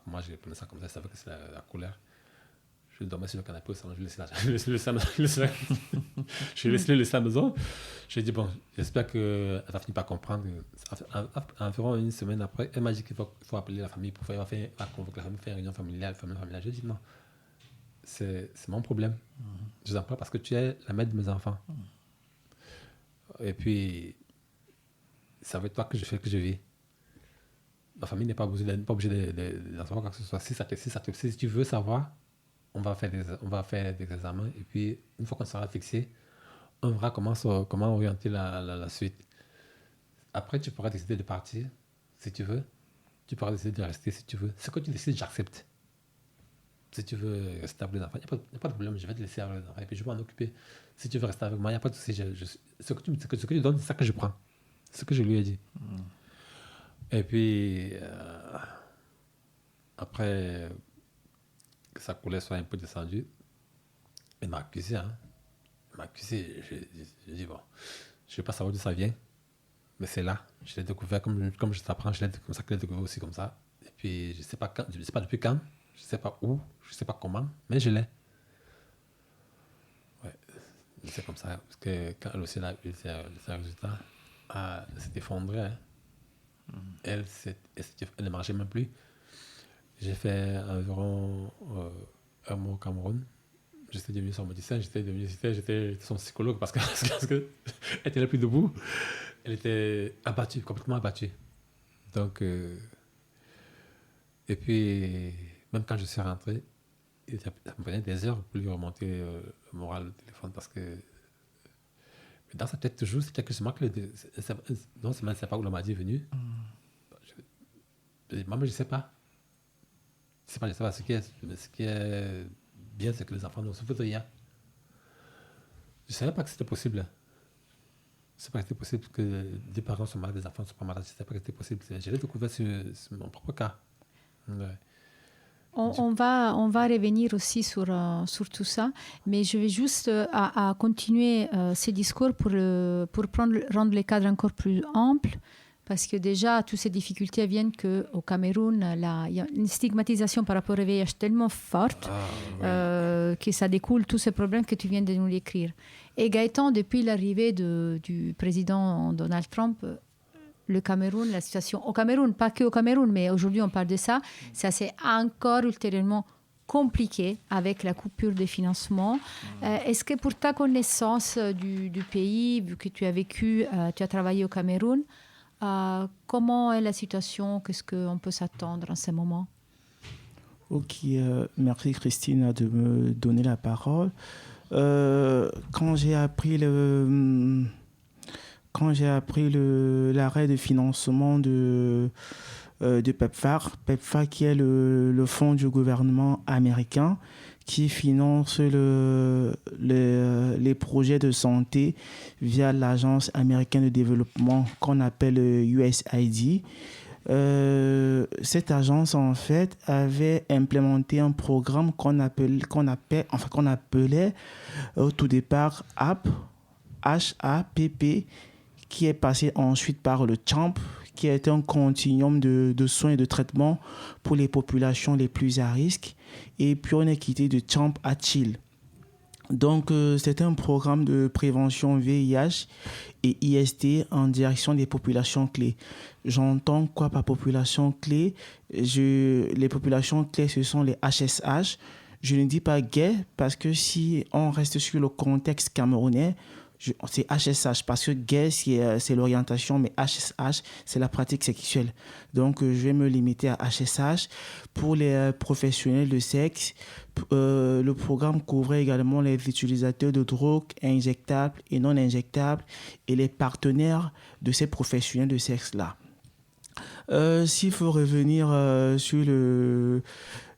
moi, j'ai pris ça comme ça. Je savais que c'est la colère. Je dormais sur le canapé au salon, je laissais la maison. J'ai dit, bon, j'espère qu'elle va finir par comprendre. Environ une semaine après, elle m'a dit qu'il faut appeler la famille pour convoquer la famille, faire une réunion familiale. J'ai dit, non, c'est mon problème. Je vous en parle parce que tu es la mère de mes enfants. Et puis, c'est avec toi que je fais que je vis. Ma famille n'est pas obligée d'en savoir quoi que ce soit. Si tu veux savoir, on va faire des examens et puis une fois qu'on sera fixé, on verra comment orienter la suite. Après, tu pourras décider de partir si tu veux. Tu pourras décider de rester si tu veux. Ce que tu décides, j'accepte. Si tu veux rester avec les enfants, il n'y a pas de problème, je vais te laisser avec les enfants et puis je vais m'en occuper. Si tu veux rester avec moi, il n'y a pas de souci. Ce que tu donnes, c'est ça que je prends. C'est ce que je lui ai dit. Et puis, après que sa colère soit un peu descendue, il m'a accusé. Il m'a accusé. J'ai dit, bon, je ne sais pas savoir d'où ça vient, mais c'est là. Je l'ai découvert comme je t'apprends, comme ça que je l'ai découvert aussi comme ça. Et puis, je ne sais pas quand, je ne sais pas depuis quand, je ne sais pas où, je ne sais pas comment, mais je l'ai. Ouais, c'est comme ça. Parce que quand elle aussi a eu ses résultats, elle s'est effondrée. Hein. Elle ne marchait même plus. J'ai fait environ un mois au Cameroun. J'étais devenu son médecin, j'étais son psychologue parce que elle était là plus debout. Elle était abattue, complètement abattue. Donc, et puis, même quand je suis rentré, ça me prenait des heures pour lui remonter le moral au téléphone parce que dans sa tête toujours, c'était que c'est moi qui non, c'est pas où la maladie est venue. Maman, je ne sais pas. Je ne sais pas. Ce qui est bien, c'est que les enfants ne souffrent de rien. Je ne savais pas que c'était possible. Je ne savais pas que c'était possible que des parents sont malades, des enfants ne sont pas malades. Je ne savais pas que c'était possible. Je l'ai découvert sur mon propre cas. Ouais. On va revenir aussi sur tout ça, mais je vais juste à continuer ce discours pour rendre les cadres encore plus amples. Parce que déjà, toutes ces difficultés viennent qu'au Cameroun, il y a une stigmatisation par rapport au VIH tellement forte que ça découle tous ces problèmes que tu viens de nous décrire. Et Gaëtan, depuis l'arrivée du président Donald Trump, le Cameroun, la situation au Cameroun, pas que au Cameroun, mais aujourd'hui on parle de ça, ça s'est encore ultérieurement compliqué avec la coupure des financements. Est-ce que pour ta connaissance du pays, vu que tu as travaillé au Cameroun, comment est la situation? Qu'est-ce qu'on peut s'attendre en ce moment? Ok, merci Christine de me donner la parole. Quand j'ai appris l'arrêt de financement de PEPFAR qui est le fonds du gouvernement américain qui finance les projets de santé via l'agence américaine de développement qu'on appelle USAID. Cette agence en fait avait implémenté un programme qu'on appelait au tout départ HAPP, qui est passé ensuite par le CHAMP, qui est un continuum de soins et de traitement pour les populations les plus à risque. Et puis on est quitté de CHAMP à CHIL. Donc c'est un programme de prévention VIH et IST en direction des populations clés. J'entends quoi par population clé? Les populations clés, ce sont les HSH. Je ne dis pas gay parce que si on reste sur le contexte camerounais, c'est HSH parce que gay c'est l'orientation, mais HSH c'est la pratique sexuelle. Donc je vais me limiter à HSH. Pour les professionnels de sexe, le programme couvrait également les utilisateurs de drogues injectables et non injectables et les partenaires de ces professionnels de sexe là. S'il faut revenir sur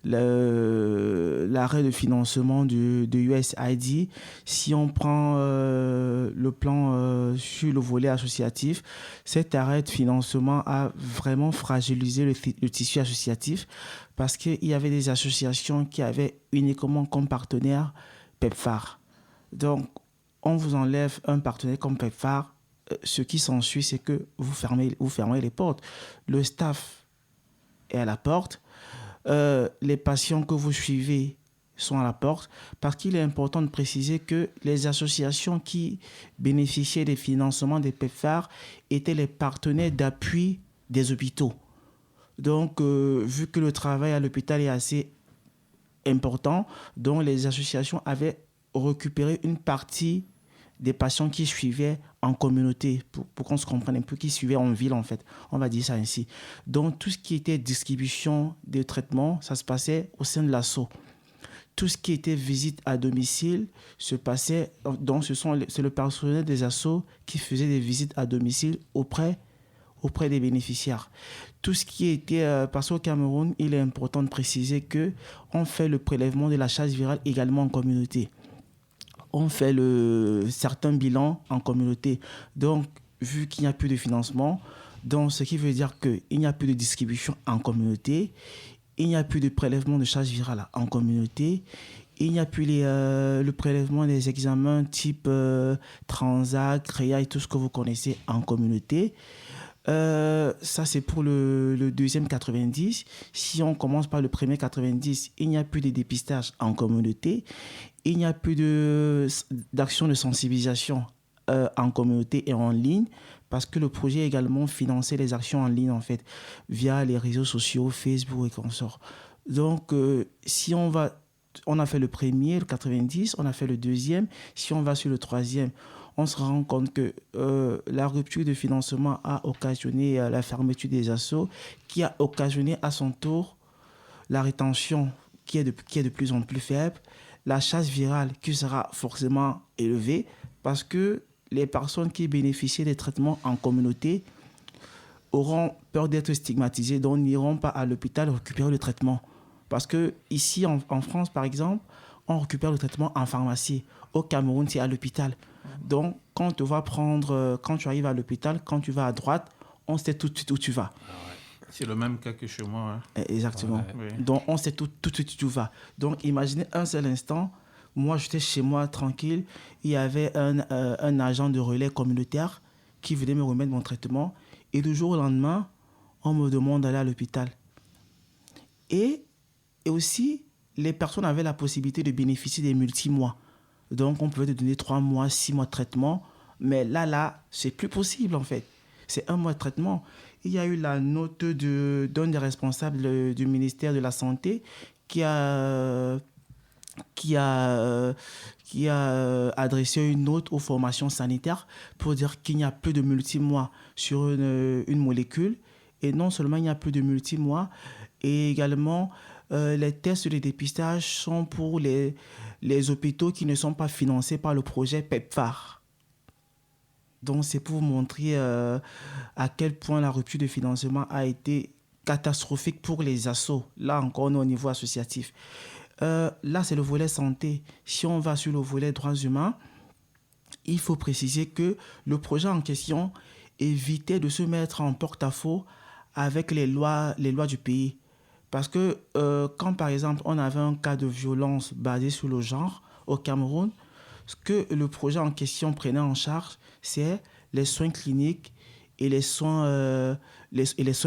l'arrêt de financement de USAID, si on prend le plan sur le volet associatif, cet arrêt de financement a vraiment fragilisé le tissu associatif parce qu'il y avait des associations qui avaient uniquement comme partenaire PEPFAR. Donc, on vous enlève un partenaire comme PEPFAR, ce qui s'ensuit, c'est que vous fermez les portes. Le staff est à la porte. Les patients que vous suivez sont à la porte, parce qu'il est important de préciser que les associations qui bénéficiaient des financements des PEPFAR étaient les partenaires d'appui des hôpitaux. Donc, vu que le travail à l'hôpital est assez important, donc les associations avaient récupéré une partie des patients qui suivaient en communauté, pour qu'on se comprenne un peu, qui suivaient en ville en fait, on va dire ça ainsi. Donc tout ce qui était distribution de traitements, ça se passait au sein de l'asso. Tout ce qui était visite à domicile se passait, donc c'est le personnel des assos qui faisait des visites à domicile auprès des bénéficiaires. Tout ce qui était, parce qu'au Cameroun, il est important de préciser qu'on fait le prélèvement de la charge virale également en communauté. On fait certains bilans en communauté. Donc, vu qu'il n'y a plus de financement, donc ce qui veut dire qu'il n'y a plus de distribution en communauté, il n'y a plus de prélèvement de charge virale en communauté, il n'y a plus le prélèvement des examens type Transac, CREA et tout ce que vous connaissez en communauté. Ça, c'est pour le deuxième 90. Si on commence par le premier 90, il n'y a plus de dépistage en communauté. Il n'y a plus d'action de sensibilisation en communauté et en ligne, parce que le projet a également financé les actions en ligne, en fait, via les réseaux sociaux, Facebook et consorts. Donc, si on a fait le premier, le 90, on a fait le deuxième. Si on va sur le troisième, on se rend compte que la rupture de financement a occasionné la fermeture des assos, qui a occasionné à son tour la rétention qui est de plus en plus faible, la charge virale qui sera forcément élevée, parce que les personnes qui bénéficient des traitements en communauté auront peur d'être stigmatisées, donc n'iront pas à l'hôpital récupérer le traitement. Parce que ici, en France, par exemple, on récupère le traitement en pharmacie. Au Cameroun, c'est à l'hôpital. Donc, quand tu arrives à l'hôpital, quand tu vas à droite, on sait tout de suite où tu vas. C'est le même cas que chez moi. Hein. Exactement. Oui. Donc, on sait tout de suite où tu vas. Donc, imaginez un seul instant, moi, j'étais chez moi tranquille, il y avait un agent de relais communautaire qui venait me remettre mon traitement, et du jour au lendemain, on me demande d'aller à l'hôpital. Et aussi, les personnes avaient la possibilité de bénéficier des multi-mois. Donc, on pouvait te donner 3 mois, 6 mois de traitement. Mais là, c'est plus possible, en fait. C'est 1 mois de traitement. Il y a eu la note d'un des responsables du ministère de la Santé qui a adressé une note aux formations sanitaires pour dire qu'il n'y a plus de multi-mois sur une molécule. Et non seulement il n'y a plus de multi-mois, et également les tests de dépistage sont pour les hôpitaux qui ne sont pas financés par le projet PEPFAR. Donc c'est pour montrer à quel point la rupture de financement a été catastrophique pour les assos. Là encore, on est au niveau associatif. Là, c'est le volet santé. Si on va sur le volet droits humains, il faut préciser que le projet en question évitait de se mettre en porte-à-faux avec les lois du pays. Parce que quand, par exemple, on avait un cas de violence basé sur le genre au Cameroun, ce que le projet en question prenait en charge, c'est les soins cliniques et les soins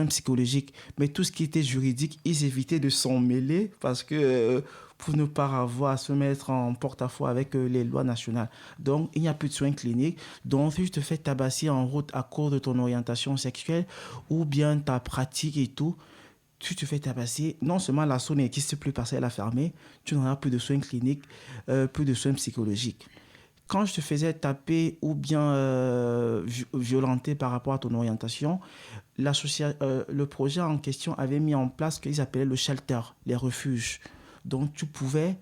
psychologiques. Mais tout ce qui était juridique, ils évitaient de s'en mêler parce que pour ne pas avoir à se mettre en porte-à-faux avec les lois nationales. Donc, il n'y a plus de soins cliniques. Donc, si tu te fais tabasser en route à cause de ton orientation sexuelle ou bien ta pratique et tout, tu te fais tabasser, non seulement la zone n'existe plus parce qu'elle a fermé, tu n'auras plus de soins cliniques, plus de soins psychologiques. Quand je te faisais taper ou bien violenter par rapport à ton orientation, le projet en question avait mis en place ce qu'ils appelaient le shelter, les refuges. Donc tu pouvais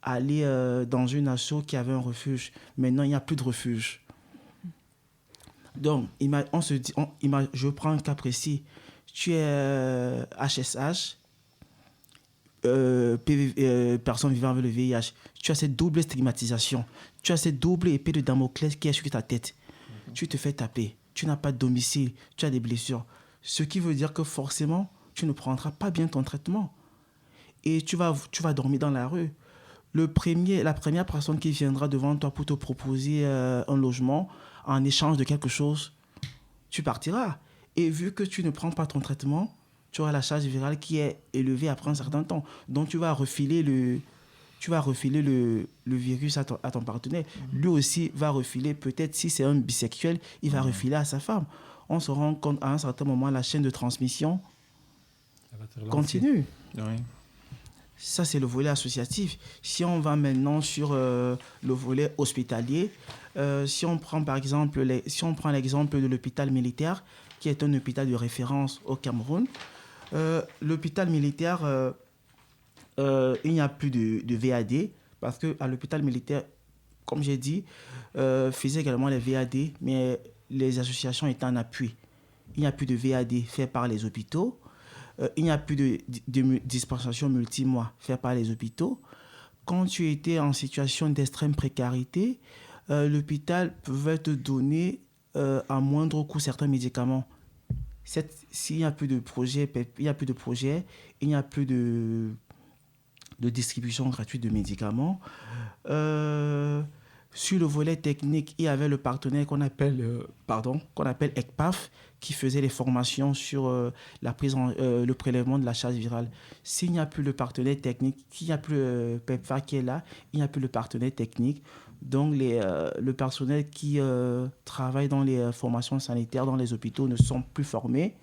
aller dans une asso qui avait un refuge. Maintenant, il n'y a plus de refuge. Donc, je prends un cas précis. Tu es HSH, personnes vivant avec le VIH, tu as cette double stigmatisation, tu as cette double épée de Damoclès qui est sur ta tête. Tu te fais taper, tu n'as pas de domicile, tu as des blessures. Ce qui veut dire que forcément, tu ne prendras pas bien ton traitement. Et tu vas dormir dans la rue. La première personne qui viendra devant toi pour te proposer un logement en échange de quelque chose, tu partiras. Et vu que tu ne prends pas ton traitement, tu auras la charge virale qui est élevée après un certain temps. Donc, tu vas refiler le virus à ton partenaire. Lui aussi va refiler, peut-être si c'est un bisexuel, il va refiler à sa femme. On se rend compte à un certain moment, la chaîne de transmission continue. Oui. Ça, c'est le volet associatif. Si on va maintenant sur le volet hospitalier, si on prend l'exemple de l'hôpital militaire, qui est un hôpital de référence au Cameroun, l'hôpital militaire, il n'y a plus de VAD, parce qu'à l'hôpital militaire, comme j'ai dit, faisait également les VAD, mais les associations étaient en appui. Il n'y a plus de VAD fait par les hôpitaux. Il n'y a plus de dispensation multi-mois fait par les hôpitaux. Quand tu étais en situation d'extrême précarité, l'hôpital pouvait te donner à moindre coût certains médicaments. S'il n'y a plus de projet, il n'y a plus de distribution gratuite de médicaments. Sur le volet technique, il y avait le partenaire qu'on appelle ECPAF, qui faisait les formations sur le prélèvement de la charge virale. S'il n'y a plus le partenaire technique, s'il n'y a plus le PEPFAR qui est là, il n'y a plus le partenaire technique. Donc, le personnel qui travaille dans les formations sanitaires dans les hôpitaux ne sont plus formés.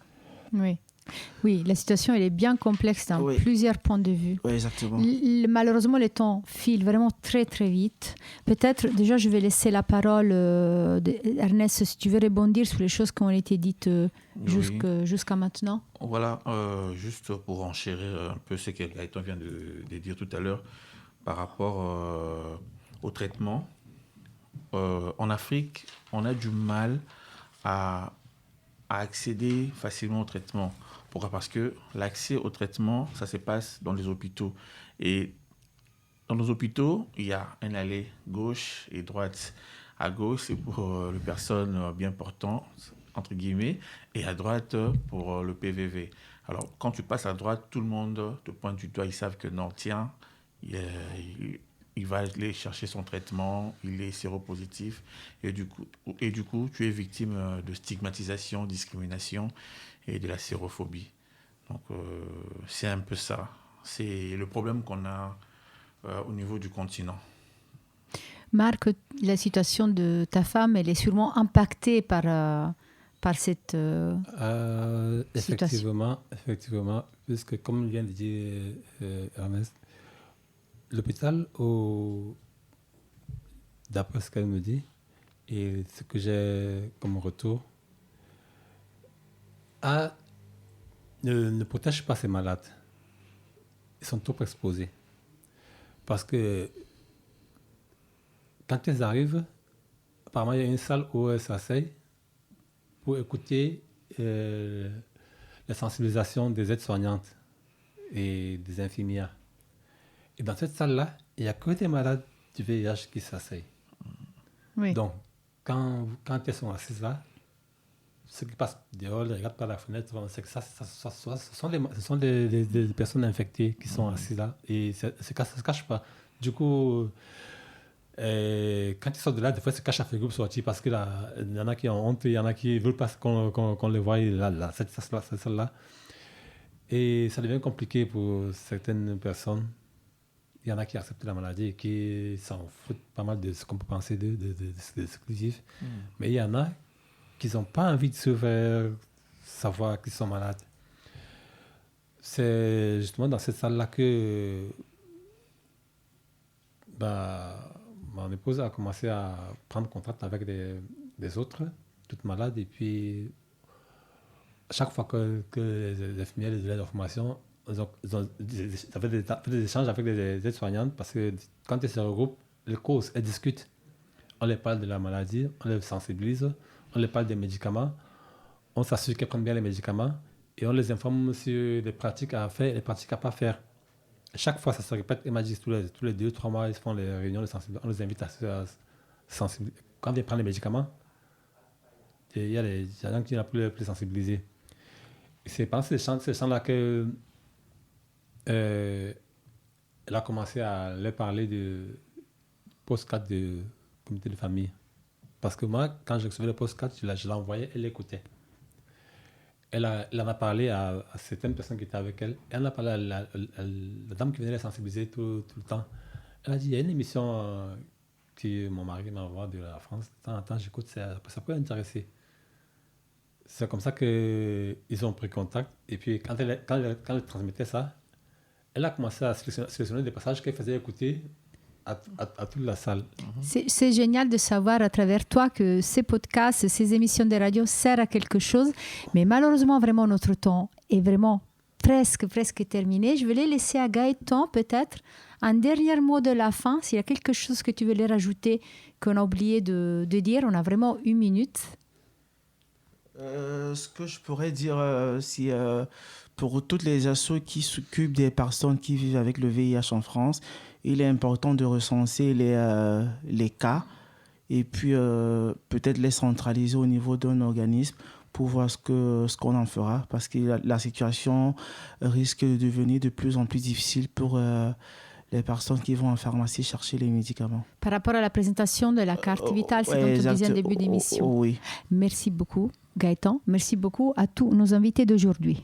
Oui, la situation elle est bien complexe dans plusieurs points de vue. Oui, exactement. Malheureusement, le temps file vraiment très, très vite. Peut-être, déjà, je vais laisser la parole Ernest, si tu veux rebondir sur les choses qui ont été dites jusqu'à maintenant. Voilà, juste pour enchérir un peu ce que Gaëtan vient de dire tout à l'heure par rapport au traitement. En Afrique, on a du mal à accéder facilement au traitement. Pourquoi ? Parce que l'accès au traitement, ça se passe dans les hôpitaux. Et dans nos hôpitaux, il y a un allée gauche et droite. À gauche, c'est pour les personnes bien portantes, entre guillemets, et à droite, pour le PVV. Alors, quand tu passes à droite, tout le monde te pointe du doigt. Ils savent que non, tiens, il va aller chercher son traitement, il est séropositif. Et du coup, tu es victime de stigmatisation, discrimination et de la sérophobie. Donc, c'est un peu ça. C'est le problème qu'on a au niveau du continent. Marc, la situation de ta femme, elle est sûrement impactée par cette situation. Effectivement, puisque comme vient de dire Ernest, l'hôpital, d'après ce qu'elle me dit, et ce que j'ai comme retour, ne protège pas ces malades. Ils sont trop exposés. Parce que quand ils arrivent, apparemment, il y a une salle où elles s'asseyent pour écouter la sensibilisation des aides-soignantes et des infirmières. Et dans cette salle-là, il n'y a que des malades du VIH qui s'asseyent. Oui. Donc, quand elles sont assises là, ceux qui passent dehors, ils regardent par la fenêtre, c'est que ce sont des personnes infectées qui sont assises là. Et ça ne se cache pas. Du coup, quand ils sortent de là, des fois, ils se cachent après le groupe sorti parce qu'il y en a qui ont honte, il y en a qui ne veulent pas qu'on les voie là, cette salle-là. Et ça devient compliqué pour certaines personnes. Il y en a qui acceptent la maladie et qui s'en foutent pas mal de ce qu'on peut penser de exclusif. Mais il y en a qui n'ont pas envie de se faire savoir qu'ils sont malades. C'est justement dans cette salle-là que mon épouse a commencé à prendre contact avec des autres, toutes malades. Et puis, chaque fois que les infirmières les d'information, ils ont fait des échanges avec des aides-soignantes parce que quand ils se regroupent, les causes, elles discutent. On les parle de la maladie, on les sensibilise, on les parle des médicaments, on s'assure qu'elles prennent bien les médicaments et on les informe sur les pratiques à faire et les pratiques à ne pas faire. chaque fois, ça se répète. Elle m'a dit tous les 2-3 mois, ils font les réunions, on les invite à se sensibiliser. Quand ils prennent les médicaments, il y a des gens qui n'ont plus sensibilisés. C'est pendant ces champs-là que elle a commencé à leur parler de postcard de comité de famille. Parce que moi, quand je recevais le postcard, je l'envoyais, elle l'écoutait. Elle en a parlé à certaines personnes qui étaient avec elle. Elle en a parlé à la dame qui venait la sensibiliser tout le temps. Elle a dit, il y a une émission que mon mari m'envoie de la France. De temps en temps, j'écoute, ça peut intéresser. C'est comme ça qu'ils ont pris contact. Et puis, quand elle transmettait ça, elle a commencé à sélectionner des passages qu'elle faisait écouter à toute la salle. C'est génial de savoir à travers toi que ces podcasts, ces émissions de radio servent à quelque chose. Mais malheureusement, vraiment, notre temps est vraiment presque terminé. Je vais les laisser à Gaëtan, peut-être, un dernier mot de la fin. S'il y a quelque chose que tu veux rajouter, qu'on a oublié de dire, on a vraiment 1 minute. Ce que je pourrais dire, c'est pour toutes les assos qui s'occupent des personnes qui vivent avec le VIH en France, il est important de recenser les cas et puis peut-être les centraliser au niveau d'un organisme pour voir ce qu'on en fera, parce que la situation risque de devenir de plus en plus difficile pour les personnes qui vont en pharmacie chercher les médicaments. Par rapport à la présentation de la carte vitale, c'est dont on disait en début d'émission. Oui. Merci beaucoup, Gaëtan. Merci beaucoup à tous nos invités d'aujourd'hui.